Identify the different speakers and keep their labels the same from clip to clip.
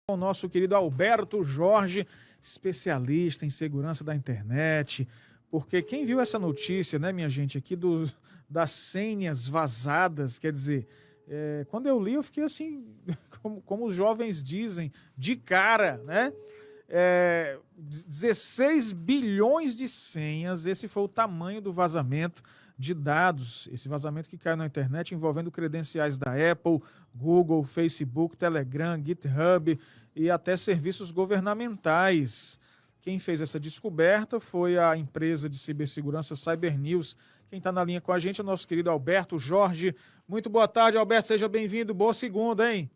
Speaker 1: O nosso querido Alberto Jorge, especialista em segurança da internet, porque quem viu essa notícia, né, minha gente, aqui das senhas vazadas, quer dizer, quando eu li eu fiquei assim, como os jovens dizem, de cara, né? 16 bilhões de senhas, esse foi o tamanho do vazamento de dados, esse vazamento que caiu na internet envolvendo credenciais da Apple, Google, Facebook, Telegram, GitHub e até serviços governamentais. Quem fez essa descoberta foi a empresa de cibersegurança CyberNews. Quem está na linha com a gente é o nosso querido Alberto Jorge. Muito boa tarde, Alberto, seja bem-vindo. Boa segunda, hein?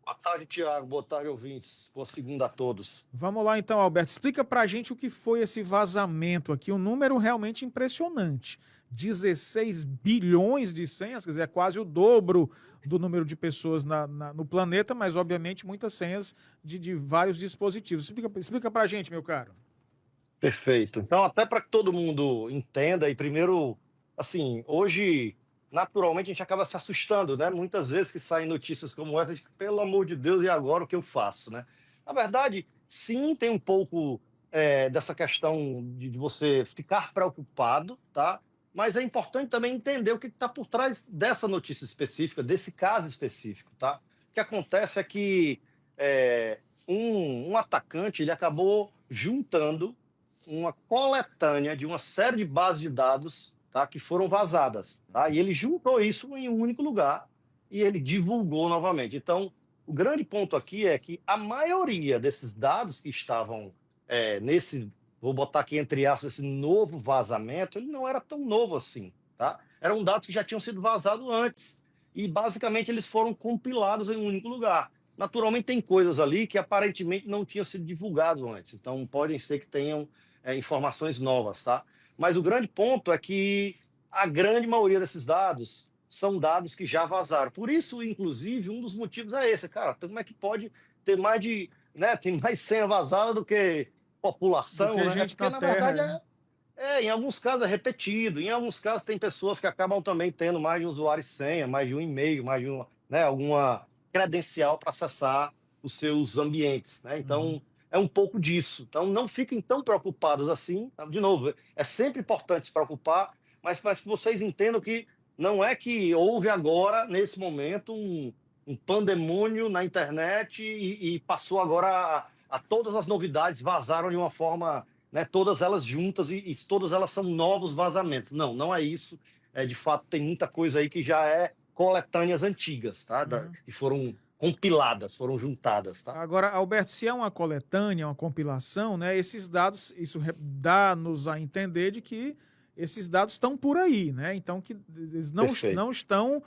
Speaker 2: Boa tarde, Tiago. Boa tarde, ouvintes. Boa segunda a todos.
Speaker 1: Vamos lá então, Alberto. Explica pra gente o que foi esse vazamento aqui. Um número realmente impressionante. 16 bilhões de senhas, quer dizer, é quase o dobro do número de pessoas no planeta, mas obviamente muitas senhas de vários dispositivos. Explica pra gente, meu caro.
Speaker 2: Perfeito. Então, até para que todo mundo entenda, e primeiro, assim, hoje, naturalmente, a gente acaba se assustando, né? Muitas vezes que saem notícias como essa, de, pelo amor de Deus, e agora o que eu faço, né? Na verdade, sim, tem um pouco dessa questão de você ficar preocupado, tá? Mas é importante também entender o que está por trás dessa notícia específica, desse caso específico, tá? O que acontece é que um atacante ele acabou juntando uma coletânea de uma série de bases de dados, tá, que foram vazadas, tá? E ele juntou isso em um único lugar e ele divulgou novamente. Então, o grande ponto aqui é que a maioria desses dados que estavam nesse, vou botar aqui entre aspas, esse novo vazamento, ele não era tão novo assim, tá? Eram dados que já tinham sido vazados antes e basicamente eles foram compilados em um único lugar. Naturalmente tem coisas ali que aparentemente não tinham sido divulgado antes, então podem ser que tenham informações novas, tá? Mas o grande ponto é que a grande maioria desses dados são dados que já vazaram. Por isso, inclusive, um dos motivos é esse, cara. Como é que pode ter mais de, né? Tem mais senha vazada do que população,
Speaker 1: Do que
Speaker 2: né?
Speaker 1: gente
Speaker 2: Porque,
Speaker 1: na
Speaker 2: na
Speaker 1: Terra,
Speaker 2: verdade,
Speaker 1: né?
Speaker 2: em alguns casos é repetido, em alguns casos tem pessoas que acabam também tendo mais de um usuário e senha, mais de um e-mail, mais de uma, né, alguma credencial para acessar os seus ambientes, né? Então, é um pouco disso. Então, não fiquem tão preocupados assim. De novo, é sempre importante se preocupar, mas que vocês entendam que não é que houve agora, nesse momento, um pandemônio na internet e passou agora a todas as novidades vazaram de uma forma, né, todas elas juntas e todas elas são novos vazamentos. Não, não é isso. De fato, tem muita coisa aí que já é coletâneas antigas, tá? Que foram compiladas, foram juntadas, tá?
Speaker 1: Agora, Alberto, se é uma coletânea, uma compilação, né, esses dados, isso dá-nos a entender de que esses dados estão por aí, né? Então, que eles não
Speaker 2: Perfeito.
Speaker 1: estão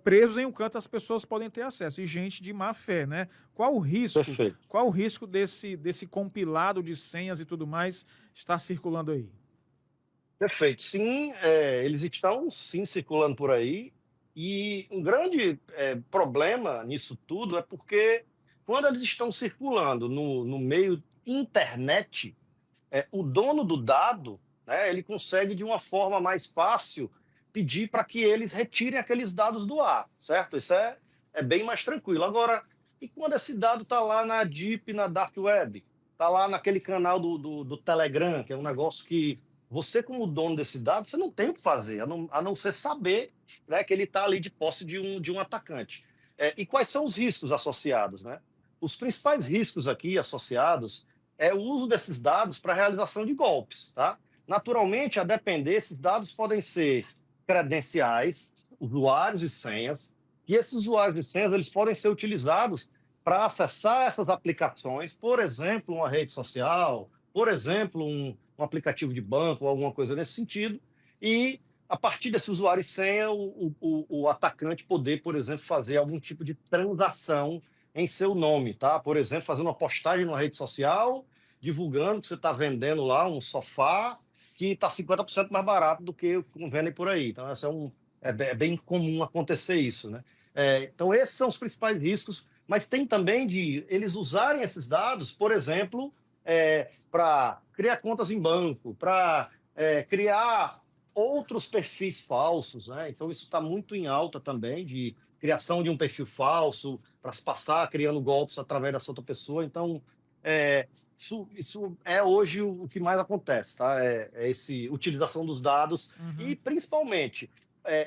Speaker 1: presos em um canto, as pessoas podem ter acesso. E gente de má fé, né? Qual o risco?
Speaker 2: Perfeito.
Speaker 1: Qual o risco desse compilado de senhas e tudo mais estar circulando aí?
Speaker 2: Perfeito. Sim, eles estão sim circulando por aí. E um grande problema nisso tudo é porque quando eles estão circulando no meio internet, o dono do dado, né, ele consegue de uma forma mais fácil pedir para que eles retirem aqueles dados do ar, certo? Isso é bem mais tranquilo. Agora, e quando esse dado está lá na Deep, na Dark Web, está lá naquele canal do Telegram, que é um negócio que você, como dono desse dado, você não tem o que fazer, a não ser saber, né, que ele está ali de posse de um atacante. E quais são os riscos associados, né? Os principais riscos aqui associados é o uso desses dados para a realização de golpes, tá? Naturalmente, a depender, esses dados podem ser credenciais, usuários e senhas, e esses usuários e senhas eles podem ser utilizados para acessar essas aplicações, por exemplo, uma rede social, por exemplo, um aplicativo de banco ou alguma coisa nesse sentido, e a partir desse usuário e senha, o atacante poder, por exemplo, fazer algum tipo de transação em seu nome, tá? Por exemplo, fazendo uma postagem numa rede social, divulgando que você está vendendo lá um sofá que está 50% mais barato do que vendem por aí. Então, é bem comum acontecer isso, né? Então, esses são os principais riscos, mas tem também de eles usarem esses dados, por exemplo, para criar contas em banco, para criar outros perfis falsos, né? Então, isso está muito em alta também, de criação de um perfil falso, para se passar criando golpes através dessa outra pessoa. Então, isso é hoje o que mais acontece, tá? Essa utilização dos dados e, principalmente,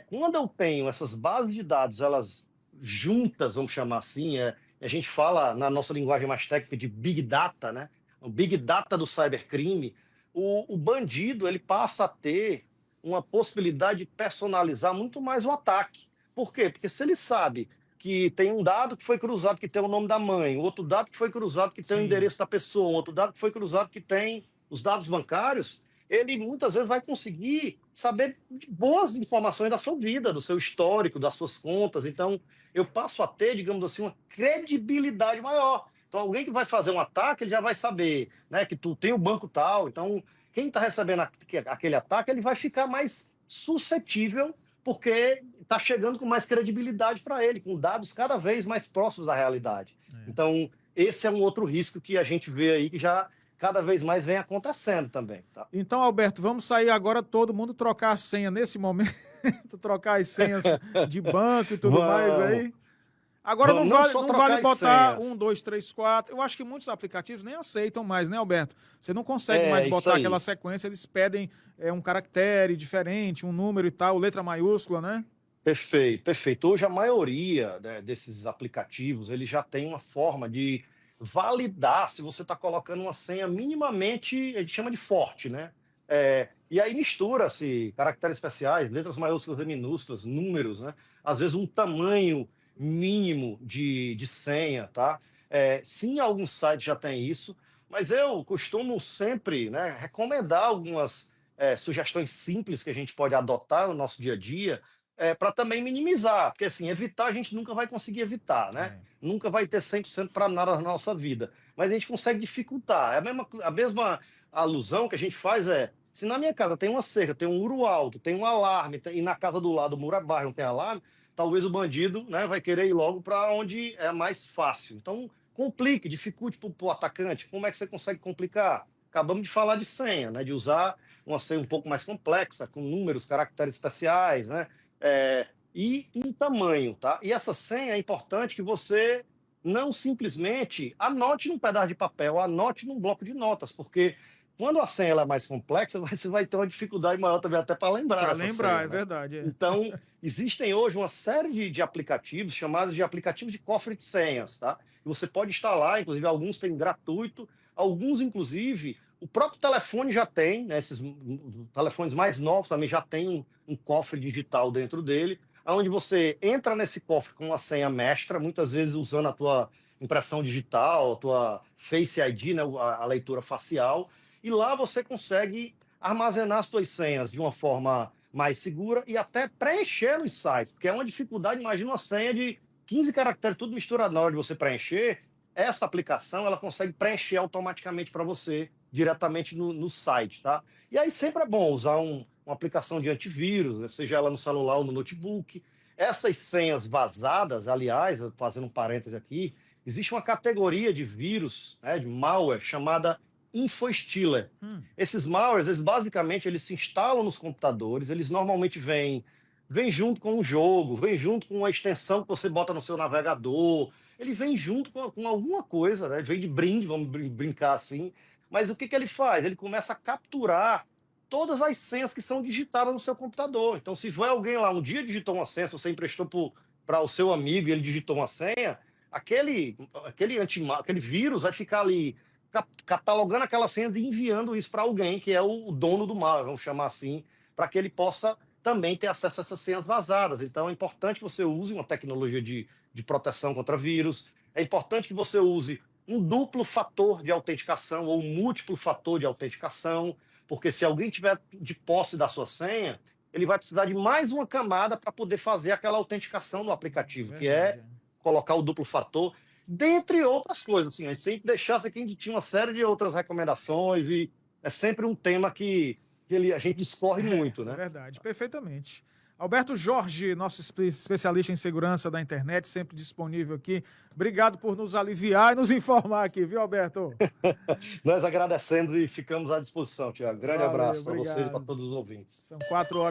Speaker 2: quando eu tenho essas bases de dados, elas juntas, vamos chamar assim, a gente fala na nossa linguagem mais técnica de Big Data, né? O Big Data do cybercrime, o bandido ele passa a ter uma possibilidade de personalizar muito mais o ataque. Por quê? Porque se ele sabe que tem um dado que foi cruzado que tem o nome da mãe, outro dado que foi cruzado que tem o endereço da pessoa, outro dado que foi cruzado que tem os dados bancários, ele muitas vezes vai conseguir saber boas informações da sua vida, do seu histórico, das suas contas. Então, eu passo a ter, digamos assim, uma credibilidade maior. Então, alguém que vai fazer um ataque, ele já vai saber, né, que tu tem o banco tal. Então, quem está recebendo aquele ataque, ele vai ficar mais suscetível porque está chegando com mais credibilidade para ele, com dados cada vez mais próximos da realidade. Então, esse é um outro risco que a gente vê aí que já cada vez mais vem acontecendo também. Tá?
Speaker 1: Então, Alberto, vamos sair agora todo mundo trocar a senha nesse momento, trocar as senhas de banco e tudo mais aí. Agora não vale botar 1, 2, 3, 4. Eu acho que muitos aplicativos nem aceitam mais, né, Alberto? Você não consegue mais botar aquela sequência, eles pedem um caractere diferente, um número e tal, letra maiúscula, né?
Speaker 2: Perfeito, perfeito. Hoje a maioria, né, desses aplicativos, ele já tem uma forma de validar se você está colocando uma senha minimamente, a gente chama de forte, né? E aí mistura-se caracteres especiais, letras maiúsculas e minúsculas, números, né? Às vezes um tamanho mínimo de senha, tá? Sim, alguns sites já têm isso, mas eu costumo sempre, né, recomendar algumas sugestões simples que a gente pode adotar no nosso dia a dia para também minimizar, porque assim, evitar a gente nunca vai conseguir evitar, né? Nunca vai ter 100% para nada na nossa vida, mas a gente consegue dificultar. A mesma alusão que a gente faz se na minha casa tem uma cerca, tem um muro alto, tem um alarme, e na casa do lado o muro é baixo, não tem alarme, talvez o bandido, né, vai querer ir logo para onde é mais fácil. Então, complique, dificulte para o atacante. Como é que você consegue complicar? Acabamos de falar de senha, né, de usar uma senha um pouco mais complexa, com números, caracteres especiais, né, e um tamanho. Tá? E essa senha é importante que você não simplesmente anote num pedaço de papel, anote num bloco de notas, porque quando a senha é mais complexa, você vai ter uma dificuldade maior também até para lembrar.
Speaker 1: Para lembrar,
Speaker 2: senha,
Speaker 1: é verdade.
Speaker 2: Então, existem hoje uma série de aplicativos chamados de aplicativos de cofre de senhas, tá? E você pode instalar, inclusive alguns têm gratuito, alguns, inclusive, o próprio telefone já tem, né? Esses telefones mais novos também já tem um cofre digital dentro dele, onde você entra nesse cofre com uma senha mestra, muitas vezes usando a tua impressão digital, a tua Face ID, né? A leitura facial, e lá você consegue armazenar as suas senhas de uma forma mais segura e até preencher nos sites, porque é uma dificuldade. Imagina uma senha de 15 caracteres, tudo misturado. Na hora de você preencher, essa aplicação ela consegue preencher automaticamente para você, diretamente no site. Tá? E aí sempre é bom usar uma aplicação de antivírus, né? Seja ela no celular ou no notebook. Essas senhas vazadas, aliás, fazendo um parêntese aqui, existe uma categoria de vírus, né, de malware, chamada InfoStealer. Esses malwares, basicamente, eles se instalam nos computadores, eles normalmente vêm junto com um jogo, vêm junto com uma extensão que você bota no seu navegador, ele vem junto com alguma coisa, né? Vem de brinde, vamos brincar assim, mas o que ele faz? Ele começa a capturar todas as senhas que são digitadas no seu computador. Então, se vai alguém lá, um dia digitou uma senha, você emprestou para o seu amigo e ele digitou uma senha, aquele vírus vai ficar ali catalogando aquelas senhas e enviando isso para alguém que é o dono do mal, vamos chamar assim, para que ele possa também ter acesso a essas senhas vazadas. Então, é importante que você use uma tecnologia de proteção contra vírus, é importante que você use um duplo fator de autenticação ou um múltiplo fator de autenticação, porque se alguém tiver de posse da sua senha, ele vai precisar de mais uma camada para poder fazer aquela autenticação no aplicativo, que é colocar o duplo fator, dentre outras coisas. Assim, a gente deixasse aqui, a gente tinha uma série de outras recomendações e é sempre um tema que a gente discorre muito, né?
Speaker 1: É verdade, perfeitamente. Alberto Jorge, nosso especialista em segurança da internet, sempre disponível aqui. Obrigado por nos aliviar e nos informar aqui, viu, Alberto?
Speaker 2: Nós agradecemos e ficamos à disposição, Tiago. Grande abraço para você e para todos os ouvintes.
Speaker 1: São 4 horas.